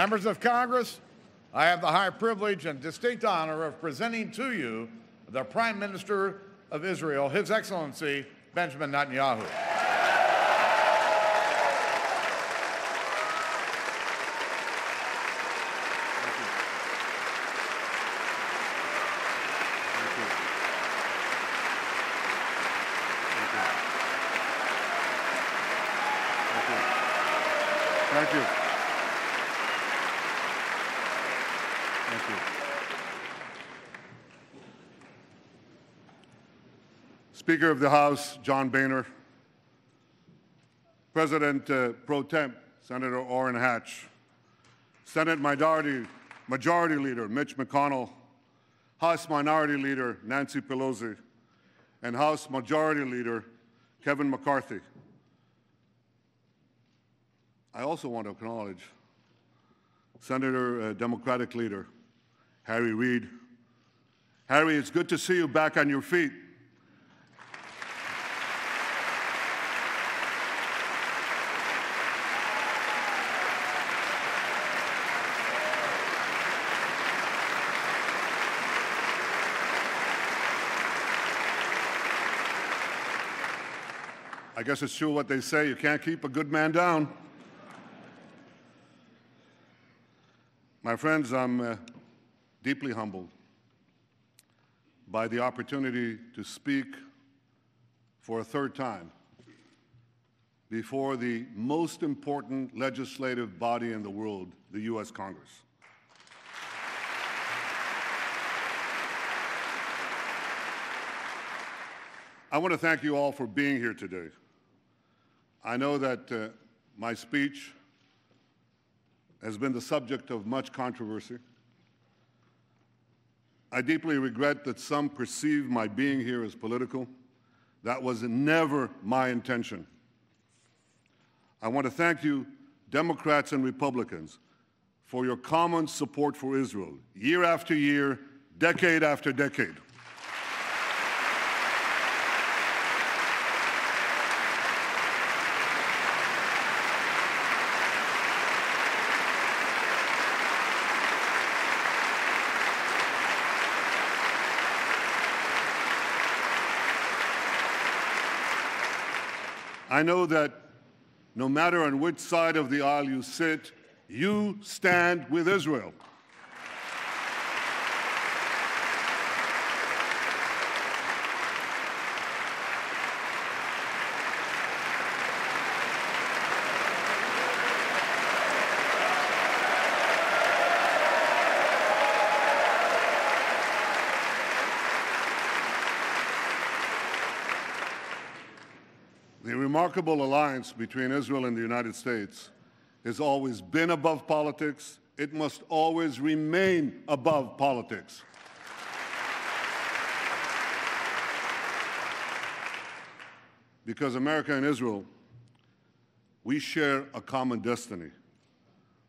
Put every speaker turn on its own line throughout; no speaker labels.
Members of Congress, I have the high privilege and distinct honor of presenting to you the Prime Minister of Israel, His Excellency Benjamin Netanyahu. Thank you. Thank you. Speaker of the House, John Boehner, President Pro Tem, Senator Orrin Hatch, Senate Majority Leader Mitch McConnell, House Minority Leader Nancy Pelosi, and House Majority Leader Kevin McCarthy. I also want to acknowledge Senator Democratic Leader Harry Reid. Harry, it's good to see you back on your feet. I guess it's true what they say, you can't keep a good man down. My friends, I'm deeply humbled by the opportunity to speak for a third time before the most important legislative body in the world, the U.S. Congress. I want to thank you all for being here today. I know that my speech has been the subject of much controversy. I deeply regret that some perceive my being here as political. That was never my intention. I want to thank you, Democrats and Republicans, for your common support for Israel, year after year, decade after decade. I know that no matter on which side of the aisle you sit, you stand with Israel. The remarkable alliance between Israel and the United States has always been above politics. It must always remain above politics. Because America and Israel, we share a common destiny,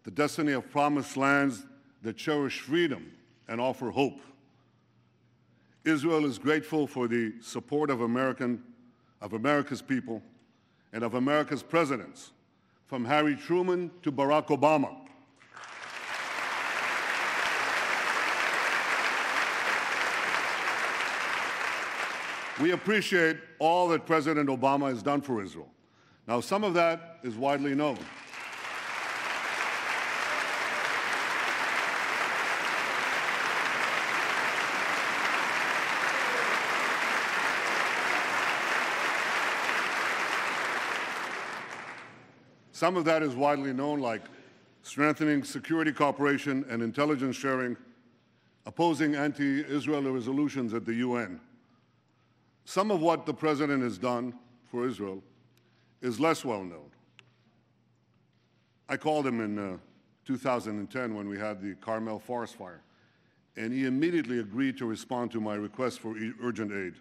the destiny of promised lands that cherish freedom and offer hope. Israel is grateful for the support of America's people and of America's presidents, from Harry Truman to Barack Obama. We appreciate all that President Obama has done for Israel. Now, some of that is widely known. Some of that is widely known, like strengthening security cooperation and intelligence sharing, opposing anti-Israel resolutions at the UN. Some of what the President has done for Israel is less well known. I called him in 2010 when we had the Carmel forest fire, and he immediately agreed to respond to my request for urgent aid.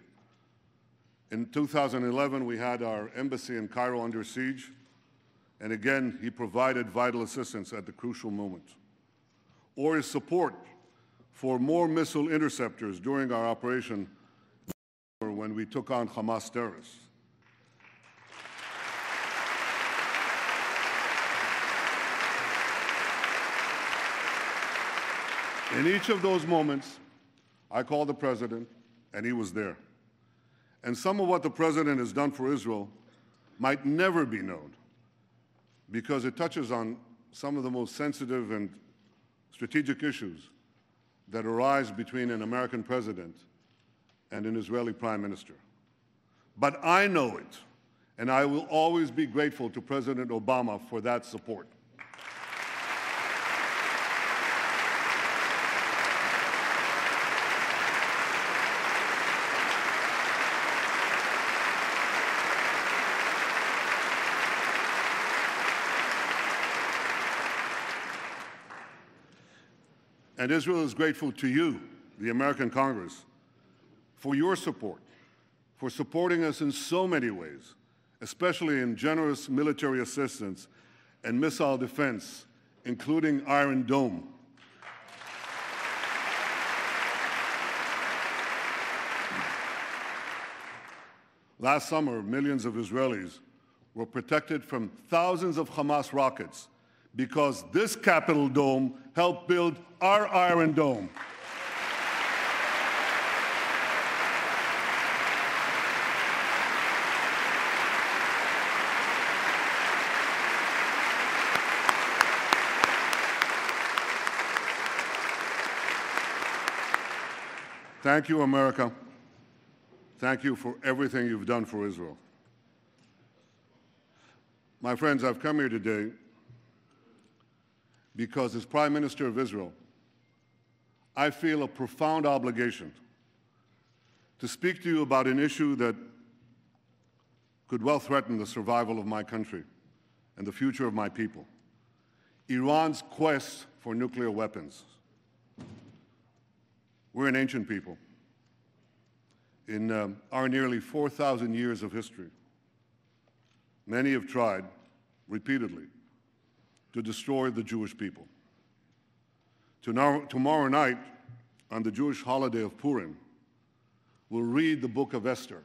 In 2011, we had our embassy in Cairo under siege, and again, he provided vital assistance at the crucial moment. Or his support for more missile interceptors during our operation when we took on Hamas terrorists. In each of those moments, I called the president, and he was there. And some of what the president has done for Israel might never be known because it touches on some of the most sensitive and strategic issues that arise between an American president and an Israeli prime minister. But I know it, and I will always be grateful to President Obama for that support. And Israel is grateful to you, the American Congress, for your support, for supporting us in so many ways, especially in generous military assistance and missile defense, including Iron Dome. Last summer, millions of Israelis were protected from thousands of Hamas rockets because this Capitol Dome helped build our Iron Dome. Thank you, America. Thank you for everything you've done for Israel. My friends, I've come here today because as Prime Minister of Israel, I feel a profound obligation to speak to you about an issue that could well threaten the survival of my country and the future of my people: Iran's quest for nuclear weapons. We're an ancient people. In our nearly 4,000 years of history, many have tried repeatedly to destroy the Jewish people. Tomorrow night, on the Jewish holiday of Purim, we'll read the book of Esther.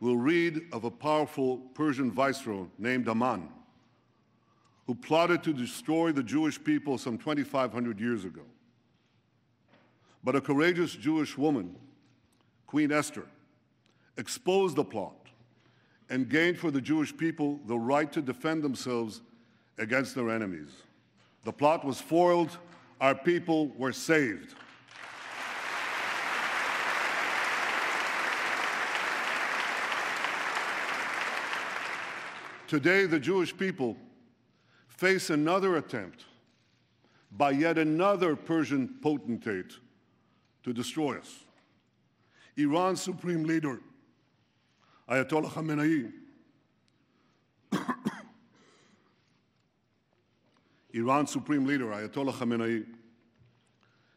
We'll read of a powerful Persian viceroy named Aman, who plotted to destroy the Jewish people some 2,500 years ago. But a courageous Jewish woman, Queen Esther, exposed the plot and gained for the Jewish people the right to defend themselves against their enemies. The plot was foiled. Our people were saved. Today, the Jewish people face another attempt by yet another Persian potentate to destroy us. Iran's supreme leader, Ayatollah Khamenei, Iran's supreme leader, Ayatollah Khamenei,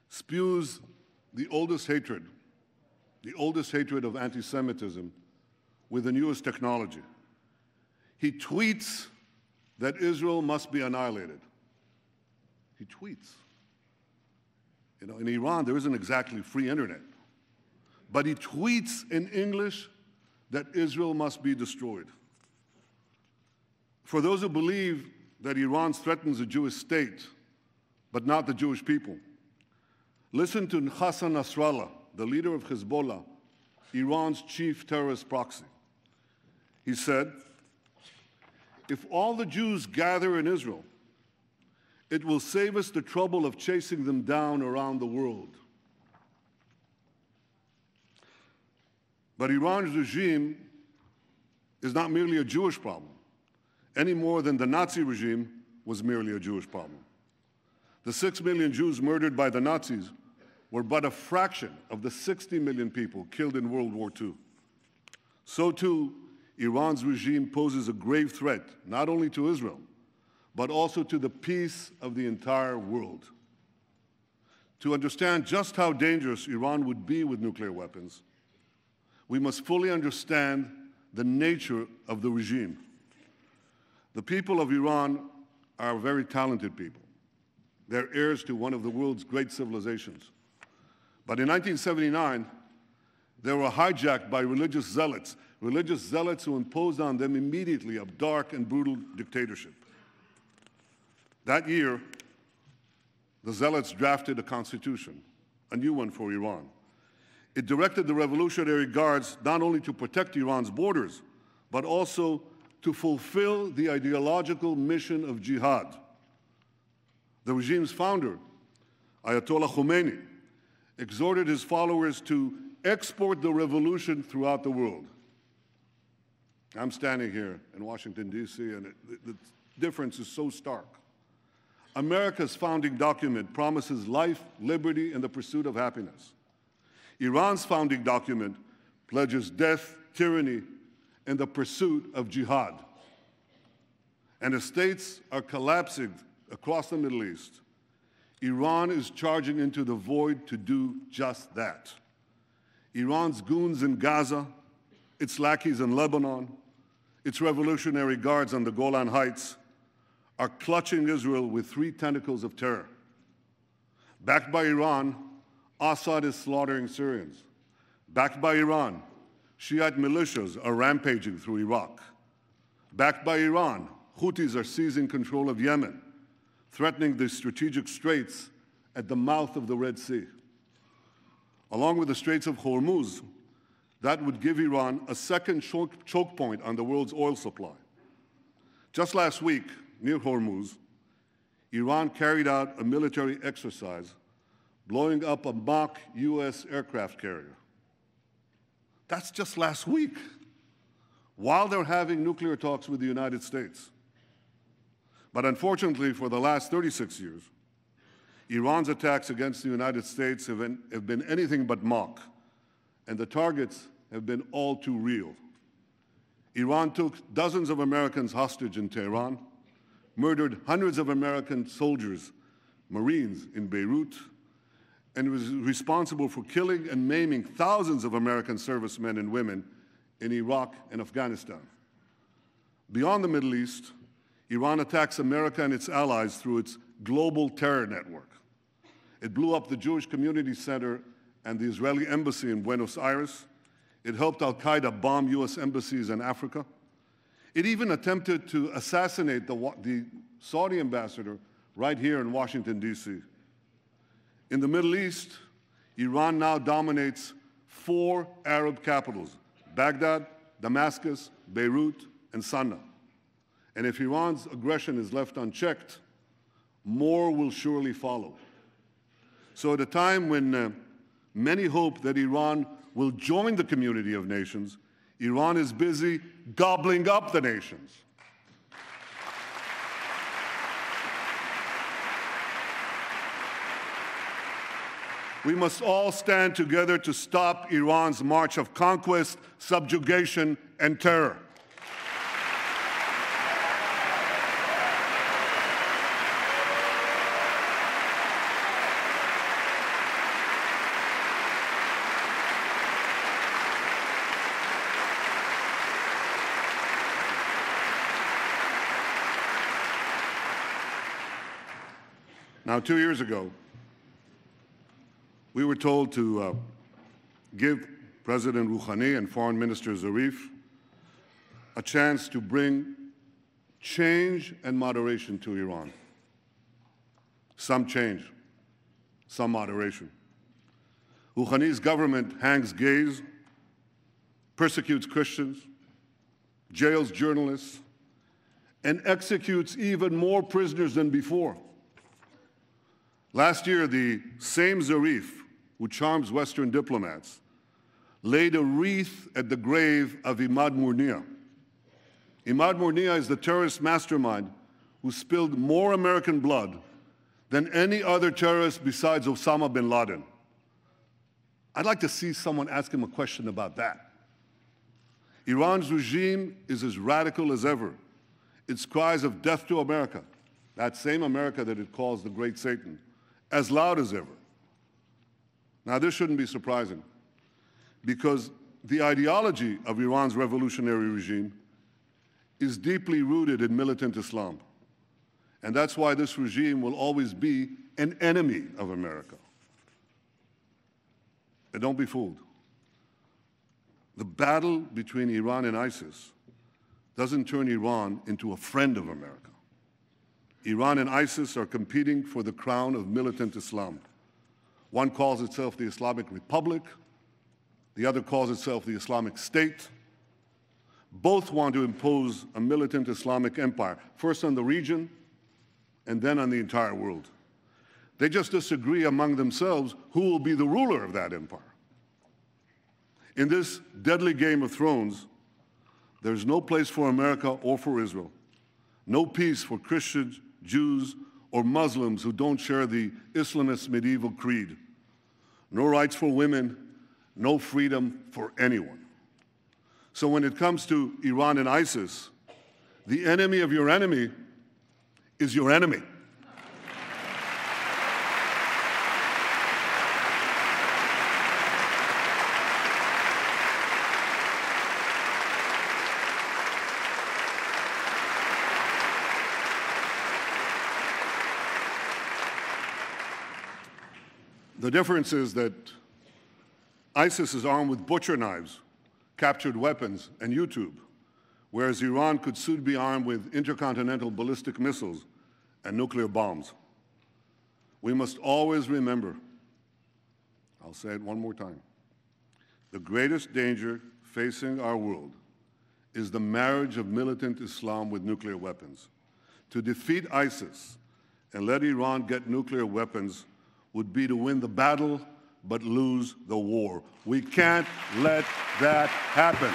spews the oldest hatred of anti-Semitism with the newest technology. He tweets that Israel must be annihilated. He tweets. You know, in Iran, there isn't exactly free internet. But he tweets in English that Israel must be destroyed. For those who believe that Iran threatens the Jewish state, but not the Jewish people, listen to Hassan Nasrallah, the leader of Hezbollah, Iran's chief terrorist proxy. He said, "If all the Jews gather in Israel, it will save us the trouble of chasing them down around the world." But Iran's regime is not merely a Jewish problem, any more than the Nazi regime was merely a Jewish problem. The 6 million Jews murdered by the Nazis were but a fraction of the 60 million people killed in World War II. So too, Iran's regime poses a grave threat, not only to Israel, but also to the peace of the entire world. To understand just how dangerous Iran would be with nuclear weapons, we must fully understand the nature of the regime. The people of Iran are very talented people. They're heirs to one of the world's great civilizations. But in 1979, they were hijacked by religious zealots who imposed on them immediately a dark and brutal dictatorship. That year, the Zealots drafted a constitution, a new one for Iran. It directed the Revolutionary Guards not only to protect Iran's borders, but also to fulfill the ideological mission of jihad. The regime's founder, Ayatollah Khomeini, exhorted his followers to export the revolution throughout the world. I'm standing here in Washington, D.C., and the difference is so stark. America's founding document promises life, liberty, and the pursuit of happiness. Iran's founding document pledges death, tyranny, and the pursuit of jihad. And as states are collapsing across the Middle East, Iran is charging into the void to do just that. Iran's goons in Gaza, its lackeys in Lebanon, its Revolutionary Guards on the Golan Heights are clutching Israel with three tentacles of terror. Backed by Iran, Assad is slaughtering Syrians. Backed by Iran, Shiite militias are rampaging through Iraq. Backed by Iran, Houthis are seizing control of Yemen, threatening the strategic straits at the mouth of the Red Sea. Along with the Straits of Hormuz, that would give Iran a second choke point on the world's oil supply. Just last week, near Hormuz, Iran carried out a military exercise blowing up a mock U.S. aircraft carrier. That's just last week, while they're having nuclear talks with the United States. But unfortunately, for the last 36 years, Iran's attacks against the United States have been anything but mock, and the targets have been all too real. Iran took dozens of Americans hostage in Tehran, murdered hundreds of American soldiers, Marines in Beirut, and was responsible for killing and maiming thousands of American servicemen and women in Iraq and Afghanistan. Beyond the Middle East, Iran attacks America and its allies through its global terror network. It blew up the Jewish Community Center and the Israeli embassy in Buenos Aires. It helped al-Qaeda bomb U.S. embassies in Africa. It even attempted to assassinate the Saudi ambassador right here in Washington, D.C. In the Middle East, Iran now dominates 4 Arab capitals: Baghdad, Damascus, Beirut, and Sana'a. And if Iran's aggression is left unchecked, more will surely follow. So at a time when many hope that Iran will join the community of nations, Iran is busy gobbling up the nations. We must all stand together to stop Iran's march of conquest, subjugation, and terror. Now, 2 years ago, we were told to give President Rouhani and Foreign Minister Zarif a chance to bring change and moderation to Iran. Some change, some moderation. Rouhani's government hangs gays, persecutes Christians, jails journalists, and executes even more prisoners than before. Last year, the same Zarif, who charms Western diplomats, laid a wreath at the grave of Imad Murnia. Imad Murnia is the terrorist mastermind who spilled more American blood than any other terrorist besides Osama bin Laden. I'd like to see someone ask him a question about that. Iran's regime is as radical as ever. Its cries of death to America, that same America that it calls the Great Satan, as loud as ever. Now, this shouldn't be surprising, because the ideology of Iran's revolutionary regime is deeply rooted in militant Islam. And that's why this regime will always be an enemy of America. And don't be fooled. The battle between Iran and ISIS doesn't turn Iran into a friend of America. Iran and ISIS are competing for the crown of militant Islam. One calls itself the Islamic Republic, the other calls itself the Islamic State. Both want to impose a militant Islamic empire, first on the region and then on the entire world. They just disagree among themselves who will be the ruler of that empire. In this deadly game of thrones, there's no place for America or for Israel, no peace for Christians, Jews, or Muslims who don't share the Islamist medieval creed, no rights for women, no freedom for anyone. So when it comes to Iran and ISIS, the enemy of your enemy is your enemy. The difference is that ISIS is armed with butcher knives, captured weapons, and YouTube, whereas Iran could soon be armed with intercontinental ballistic missiles and nuclear bombs. We must always remember, I'll say it one more time, the greatest danger facing our world is the marriage of militant Islam with nuclear weapons. To defeat ISIS and let Iran get nuclear weapons would be to win the battle but lose the war. We can't let that happen.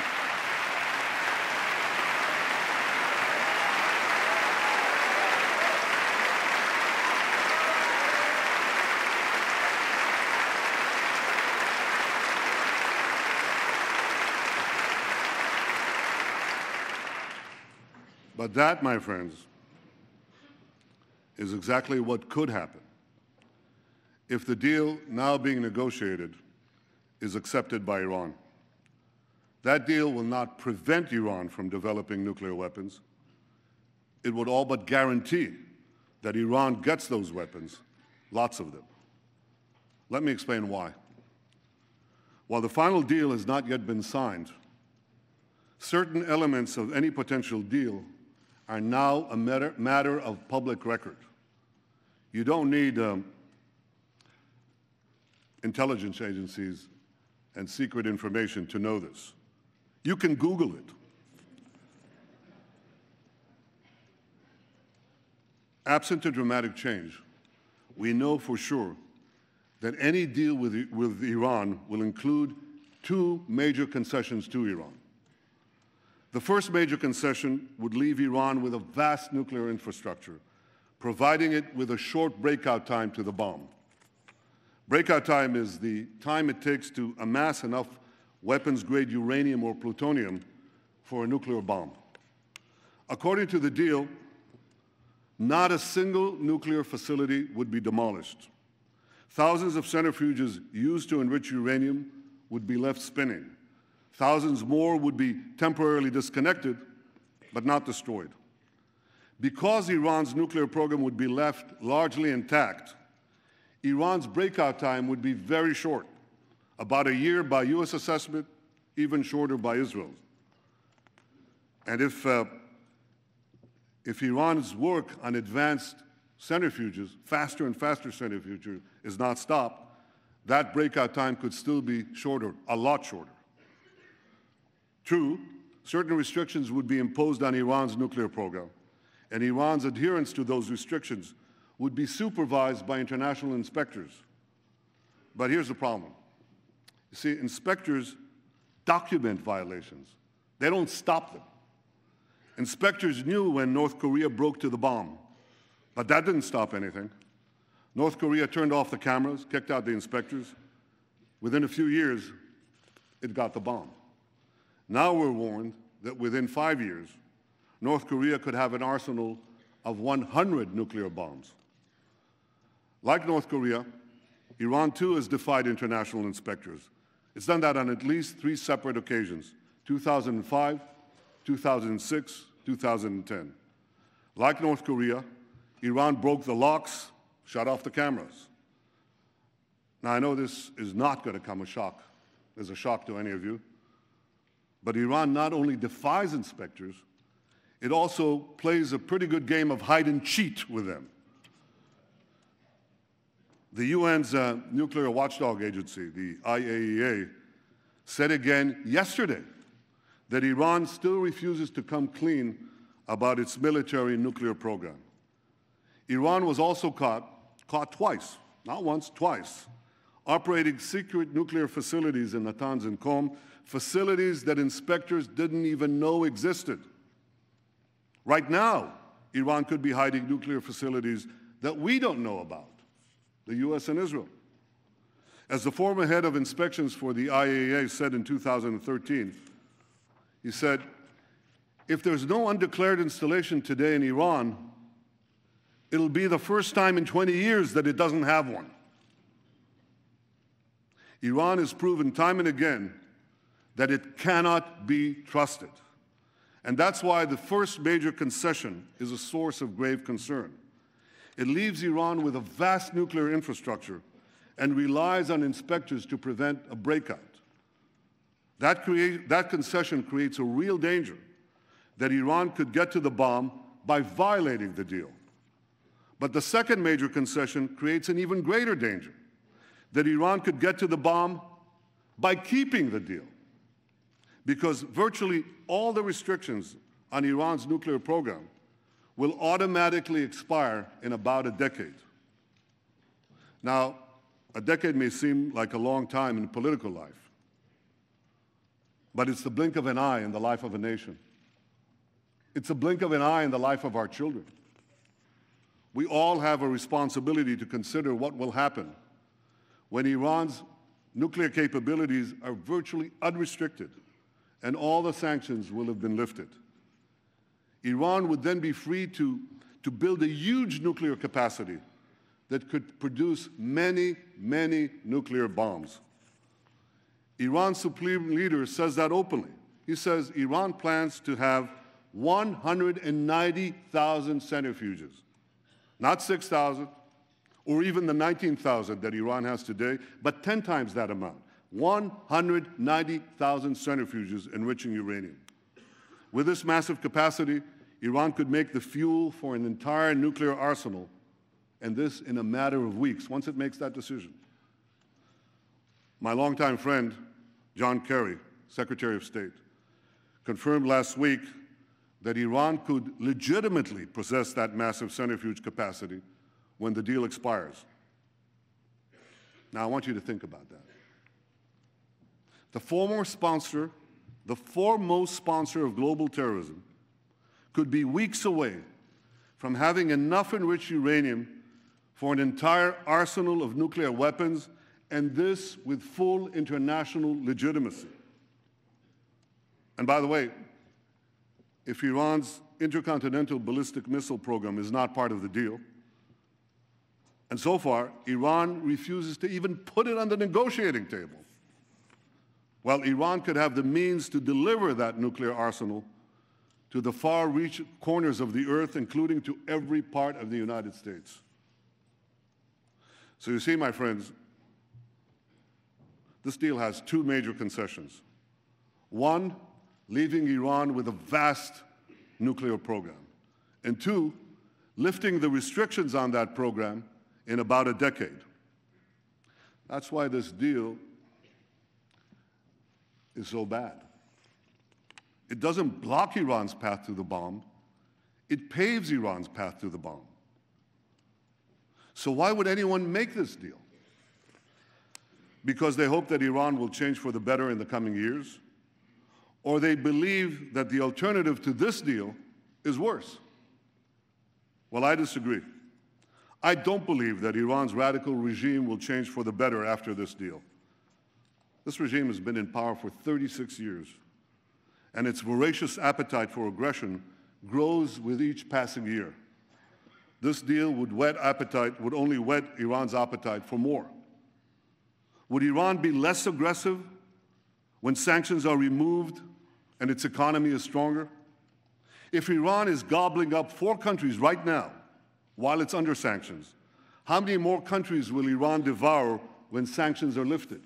But that, my friends, is exactly what could happen if the deal now being negotiated is accepted by Iran. That deal will not prevent Iran from developing nuclear weapons. It would all but guarantee that Iran gets those weapons, lots of them. Let me explain why. While the final deal has not yet been signed, certain elements of any potential deal are now a matter of public record. You don't need intelligence agencies and secret information to know this. You can Google it. Absent a dramatic change, we know for sure that any deal with Iran will include two major concessions to Iran. The first major concession would leave Iran with a vast nuclear infrastructure, providing it with a short breakout time to the bomb. Breakout time is the time it takes to amass enough weapons-grade uranium or plutonium for a nuclear bomb. According to the deal, not a single nuclear facility would be demolished. Thousands of centrifuges used to enrich uranium would be left spinning. Thousands more would be temporarily disconnected, but not destroyed. Because Iran's nuclear program would be left largely intact, Iran's breakout time would be very short, about a year by US assessment, even shorter by Israel's. And if Iran's work on advanced centrifuges, faster and faster centrifuges, is not stopped, that breakout time could still be shorter, a lot shorter. True, certain restrictions would be imposed on Iran's nuclear program, and Iran's adherence to those restrictions would be supervised by international inspectors. But here's the problem. You see, inspectors document violations. They don't stop them. Inspectors knew when North Korea broke to the bomb, but that didn't stop anything. North Korea turned off the cameras, kicked out the inspectors. Within a few years, it got the bomb. Now we're warned that within 5 years, North Korea could have an arsenal of 100 nuclear bombs. Like North Korea, Iran too has defied international inspectors. It's done that on at least 3 separate occasions: 2005, 2006, 2010. Like North Korea, Iran broke the locks, shut off the cameras. Now, I know this is not going to come as a shock to any of you, but Iran not only defies inspectors, it also plays a pretty good game of hide and cheat with them. The UN's nuclear watchdog agency, the IAEA, said again yesterday that Iran still refuses to come clean about its military nuclear program. Iran was also caught twice, not once, twice, operating secret nuclear facilities in Natanz and Qom, facilities that inspectors didn't even know existed. Right now, Iran could be hiding nuclear facilities that we don't know about, the US and Israel. As the former head of inspections for the IAEA said in 2013, he said, if there's no undeclared installation today in Iran, it'll be the first time in 20 years that it doesn't have one. Iran has proven time and again that it cannot be trusted. And that's why the first major concession is a source of grave concern. It leaves Iran with a vast nuclear infrastructure and relies on inspectors to prevent a breakout. That concession creates a real danger that Iran could get to the bomb by violating the deal. But the second major concession creates an even greater danger, that Iran could get to the bomb by keeping the deal. Because virtually all the restrictions on Iran's nuclear program will automatically expire in about a decade. Now, a decade may seem like a long time in political life, but it's the blink of an eye in the life of a nation. It's a blink of an eye in the life of our children. We all have a responsibility to consider what will happen when Iran's nuclear capabilities are virtually unrestricted and all the sanctions will have been lifted. Iran would then be free to build a huge nuclear capacity that could produce many, many nuclear bombs. Iran's supreme leader says that openly. He says Iran plans to have 190,000 centrifuges, not 6,000, or even the 19,000 that Iran has today, but 10 times that amount. 190,000 centrifuges enriching uranium. With this massive capacity, Iran could make the fuel for an entire nuclear arsenal, and this in a matter of weeks, once it makes that decision. My longtime friend, John Kerry, Secretary of State, confirmed last week that Iran could legitimately possess that massive centrifuge capacity when the deal expires. Now, I want you to think about that. The foremost sponsor of global terrorism could be weeks away from having enough enriched uranium for an entire arsenal of nuclear weapons, and this with full international legitimacy. And by the way, if Iran's intercontinental ballistic missile program is not part of the deal, and so far, Iran refuses to even put it on the negotiating table, while Iran could have the means to deliver that nuclear arsenal to the far-reach corners of the earth, including to every part of the United States. So you see, my friends, this deal has two major concessions. One, leaving Iran with a vast nuclear program. And two, lifting the restrictions on that program in about a decade. That's why this deal is so bad. It doesn't block Iran's path to the bomb. It paves Iran's path to the bomb. So why would anyone make this deal? Because they hope that Iran will change for the better in the coming years? Or they believe that the alternative to this deal is worse? Well, I disagree. I don't believe that Iran's radical regime will change for the better after this deal. This regime has been in power for 36 years, and its voracious appetite for aggression grows with each passing year. This deal would only whet Iran's appetite for more. Would Iran be less aggressive when sanctions are removed and its economy is stronger? If Iran is gobbling up 4 countries right now while it's under sanctions, how many more countries will Iran devour when sanctions are lifted?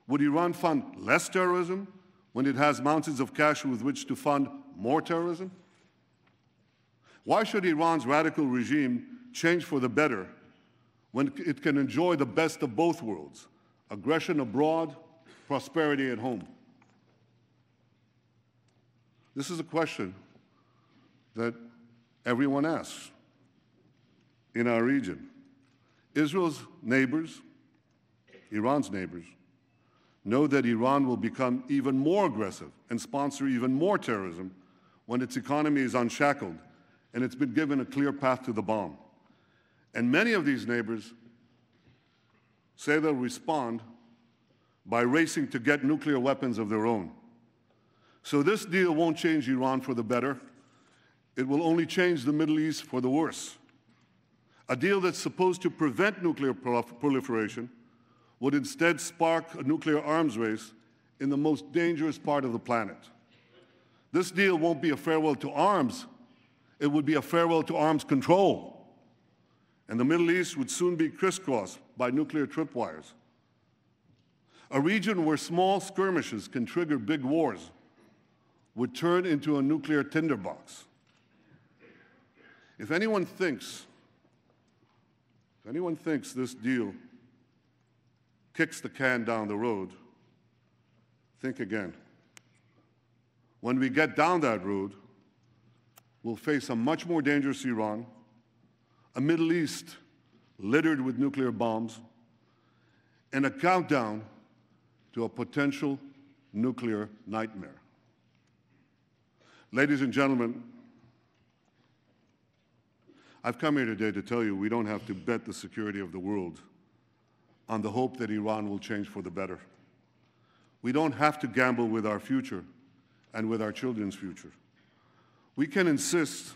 Would Iran fund less terrorism when it has mountains of cash with which to fund more terrorism? Why should Iran's radical regime change for the better when it can enjoy the best of both worlds, aggression abroad, prosperity at home? This is a question that everyone asks in our region. Israel's neighbors, Iran's neighbors, know that Iran will become even more aggressive and sponsor even more terrorism when its economy is unshackled and it's been given a clear path to the bomb. And many of these neighbors say they'll respond by racing to get nuclear weapons of their own. So this deal won't change Iran for the better. It will only change the Middle East for the worse. A deal that's supposed to prevent nuclear proliferation would instead spark a nuclear arms race in the most dangerous part of the planet. This deal won't be a farewell to arms. It would be a farewell to arms control. And the Middle East would soon be crisscrossed by nuclear tripwires. A region where small skirmishes can trigger big wars would turn into a nuclear tinderbox. If anyone thinks this deal kicks the can down the road, think again. When we get down that road, we'll face a much more dangerous Iran, a Middle East littered with nuclear bombs, and a countdown to a potential nuclear nightmare. Ladies and gentlemen, I've come here today to tell you we don't have to bet the security of the world on the hope that Iran will change for the better. We don't have to gamble with our future and with our children's future. We can insist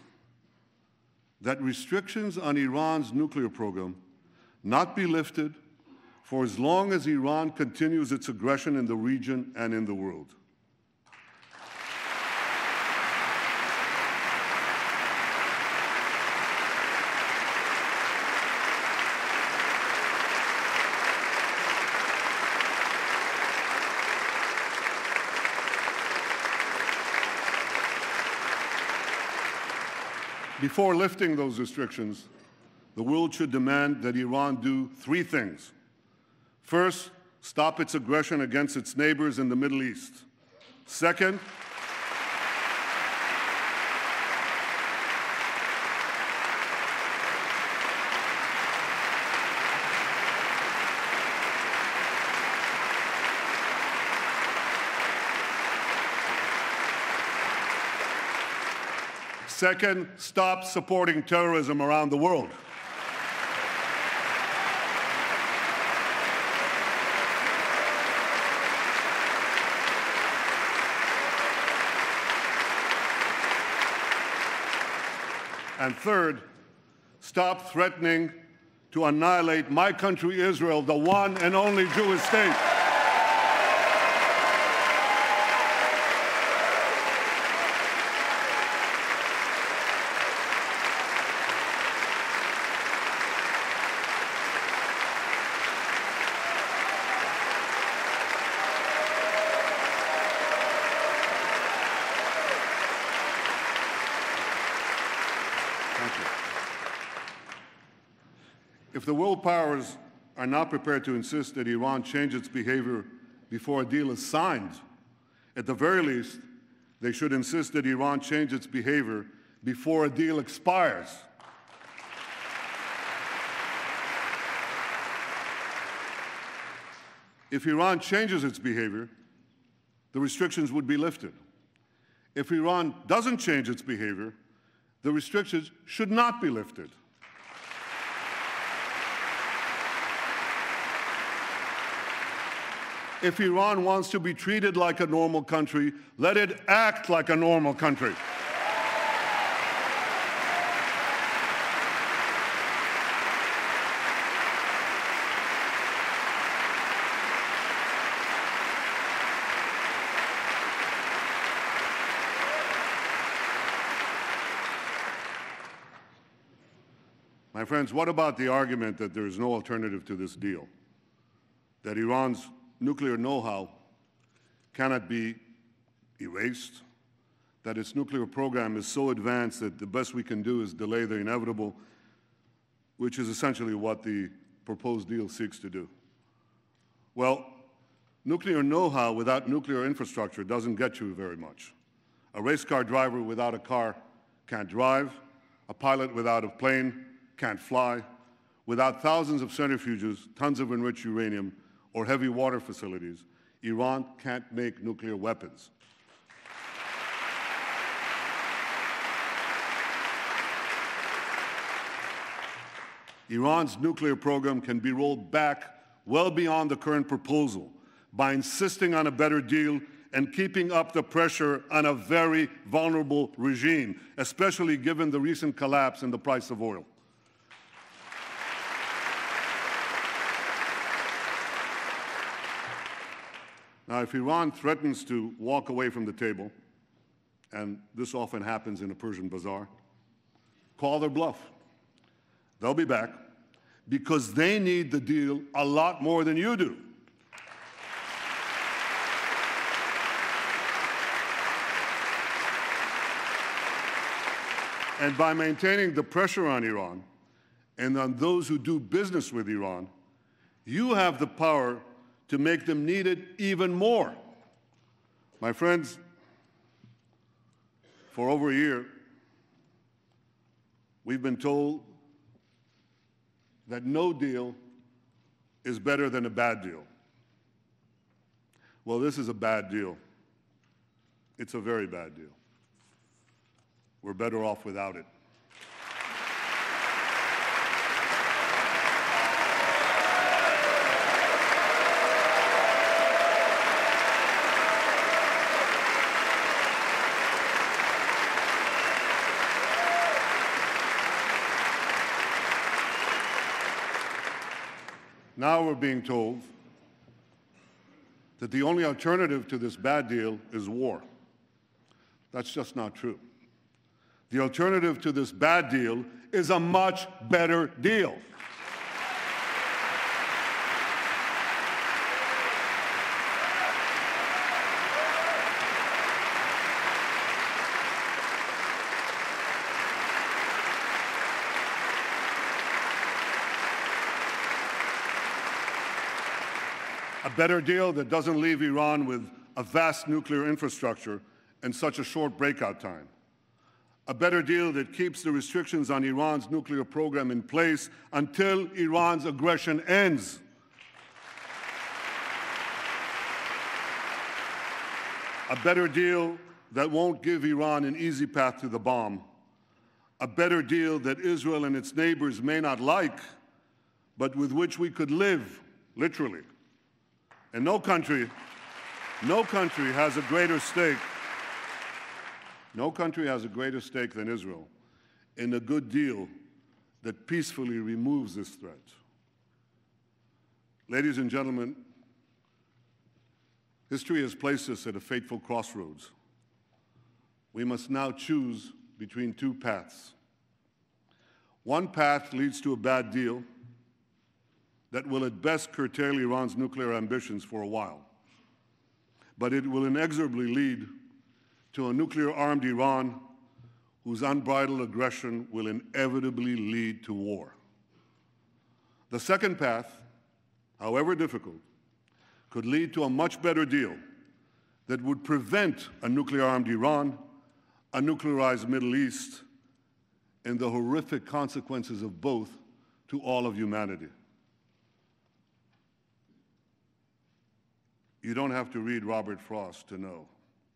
that restrictions on Iran's nuclear program not be lifted for as long as Iran continues its aggression in the region and in the world. Before lifting those restrictions, the world should demand that Iran do three things. First, stop its aggression against its neighbors in the Middle East. Second, stop supporting terrorism around the world. And third, stop threatening to annihilate my country, Israel, the one and only Jewish state. If the world powers are not prepared to insist that Iran change its behavior before a deal is signed, at the very least, they should insist that Iran change its behavior before a deal expires. If Iran changes its behavior, the restrictions would be lifted. If Iran doesn't change its behavior, the restrictions should not be lifted. If Iran wants to be treated like a normal country, let it act like a normal country. My friends, what about the argument that there is no alternative to this deal? That Iran's nuclear know-how cannot be erased, that its nuclear program is so advanced that the best we can do is delay the inevitable, which is essentially what the proposed deal seeks to do. Well, nuclear know-how without nuclear infrastructure doesn't get you very much. A race car driver without a car can't drive. A pilot without a plane can't fly. Without thousands of centrifuges, tons of enriched uranium, or heavy water facilities, Iran can't make nuclear weapons. Iran's nuclear program can be rolled back well beyond the current proposal by insisting on a better deal and keeping up the pressure on a very vulnerable regime, especially given the recent collapse in the price of oil. Now, if Iran threatens to walk away from the table, and this often happens in a Persian bazaar, call their bluff. They'll be back because they need the deal a lot more than you do. And by maintaining the pressure on Iran and on those who do business with Iran, you have the power to make them need it even more. My friends, for over a year, we've been told that no deal is better than a bad deal. Well, this is a bad deal. It's a very bad deal. We're better off without it. Now we're being told that the only alternative to this bad deal is war. That's just not true. The alternative to this bad deal is a much better deal. A better deal that doesn't leave Iran with a vast nuclear infrastructure and such a short breakout time. A better deal that keeps the restrictions on Iran's nuclear program in place until Iran's aggression ends. A better deal that won't give Iran an easy path to the bomb. A better deal that Israel and its neighbors may not like, but with which we could live, literally. And no country has a greater stake. No country has a greater stake than Israel in a good deal that peacefully removes this threat. Ladies and gentlemen, history has placed us at a fateful crossroads. We must now choose between two paths. One path leads to a bad deal that will at best curtail Iran's nuclear ambitions for a while, but it will inexorably lead to a nuclear-armed Iran whose unbridled aggression will inevitably lead to war. The second path, however difficult, could lead to a much better deal that would prevent a nuclear-armed Iran, a nuclearized Middle East, and the horrific consequences of both to all of humanity. You don't have to read Robert Frost to know.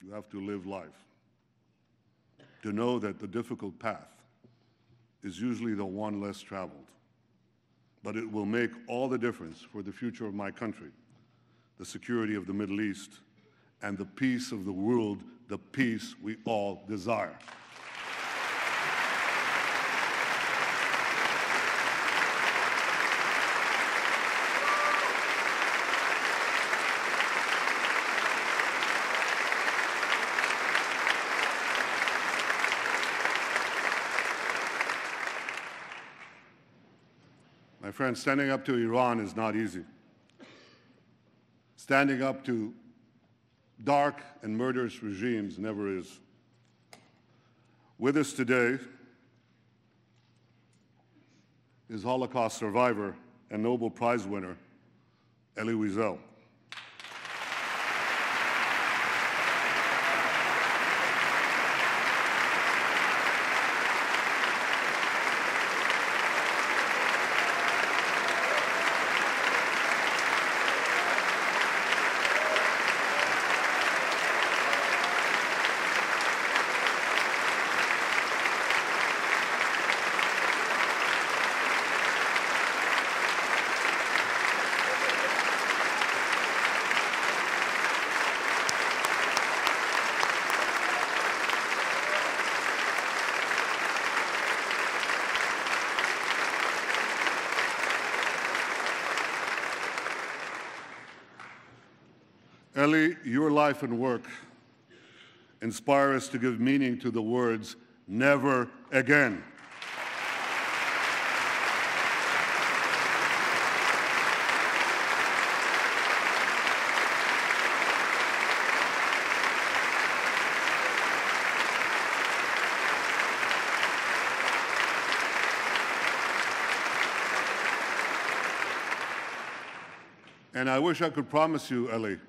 You have to live life to know that the difficult path is usually the one less traveled. But it will make all the difference for the future of my country, the security of the Middle East, and the peace of the world, the peace we all desire. My friends, standing up to Iran is not easy. Standing up to dark and murderous regimes never is. With us today is Holocaust survivor and Nobel Prize winner, Elie Wiesel. Elie, your life and work inspire us to give meaning to the words, never again. And I wish I could promise you, Elie,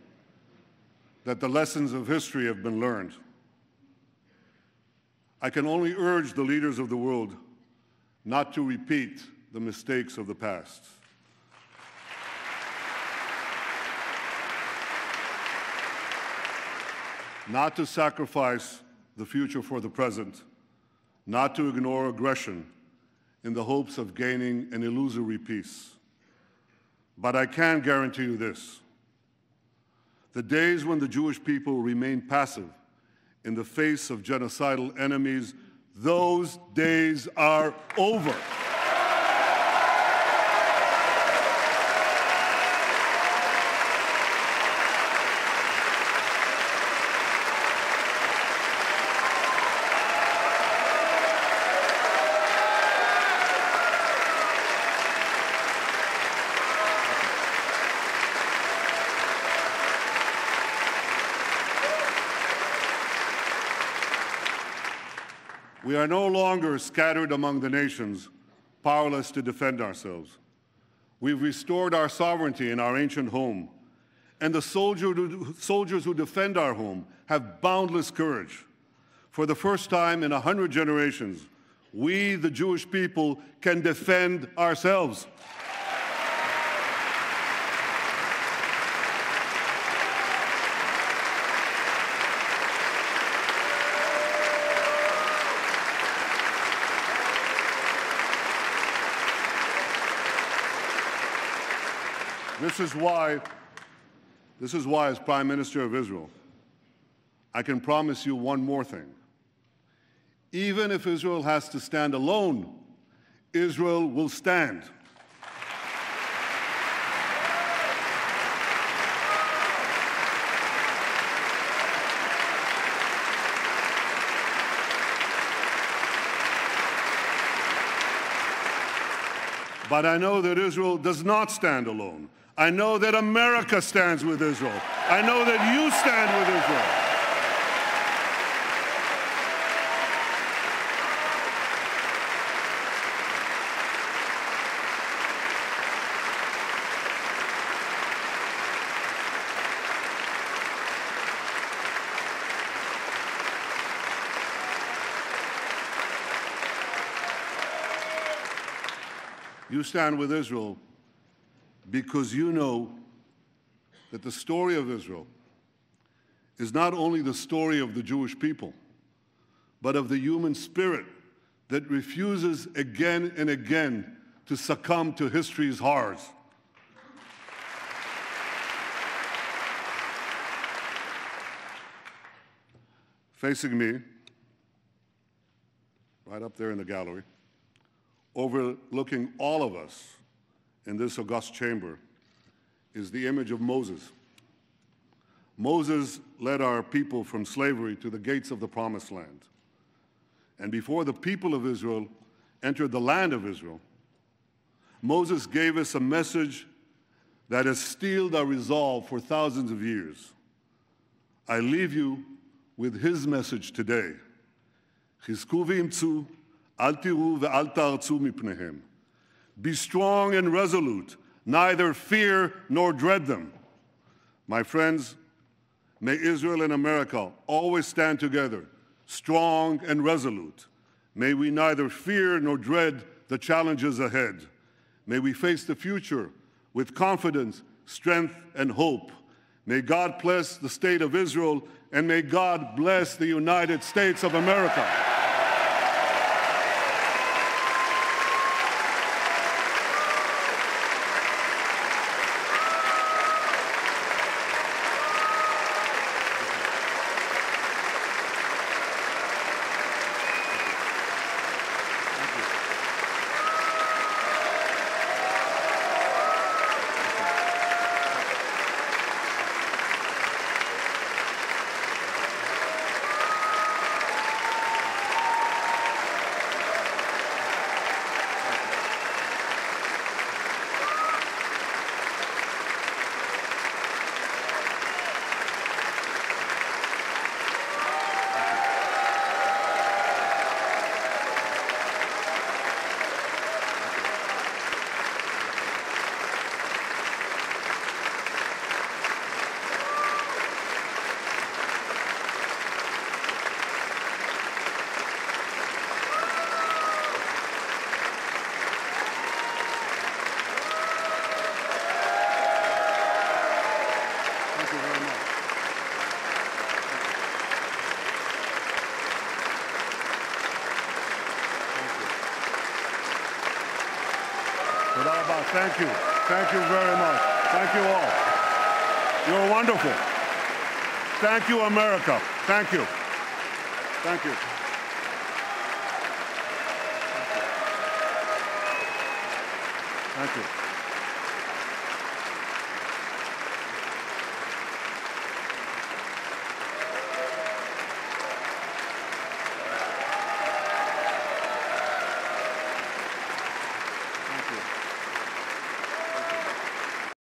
that the lessons of history have been learned. I can only urge the leaders of the world not to repeat the mistakes of the past. Not to sacrifice the future for the present, not to ignore aggression in the hopes of gaining an illusory peace. But I can guarantee you this: the days when the Jewish people remained passive in the face of genocidal enemies, those days are over. We are no longer scattered among the nations, powerless to defend ourselves. We've restored our sovereignty in our ancient home, and the soldiers who defend our home have boundless courage. For the first time in 100 generations, we, the Jewish people, can defend ourselves. This is why, as Prime Minister of Israel, I can promise you one more thing. Even if Israel has to stand alone, Israel will stand. But I know that Israel does not stand alone. I know that America stands with Israel. I know that you stand with Israel. You stand with Israel because you know that the story of Israel is not only the story of the Jewish people, but of the human spirit that refuses again and again to succumb to history's horrors. Facing me, right up there in the gallery, overlooking all of us in this august chamber, is the image of Moses. Moses led our people from slavery to the gates of the Promised Land. And before the people of Israel entered the land of Israel, Moses gave us a message that has steeled our resolve for thousands of years. I leave you with his message today. חזקו ואמצו, אל תיראו ואל תערצו מפניהם. Be strong and resolute, neither fear nor dread them. My friends, may Israel and America always stand together, strong and resolute. May we neither fear nor dread the challenges ahead. May we face the future with confidence, strength, and hope. May God bless the state of Israel, and may God bless the United States of America. Thank you. Thank you very much. Thank you all. You're wonderful. Thank you, America. Thank you. Thank you. Thank you.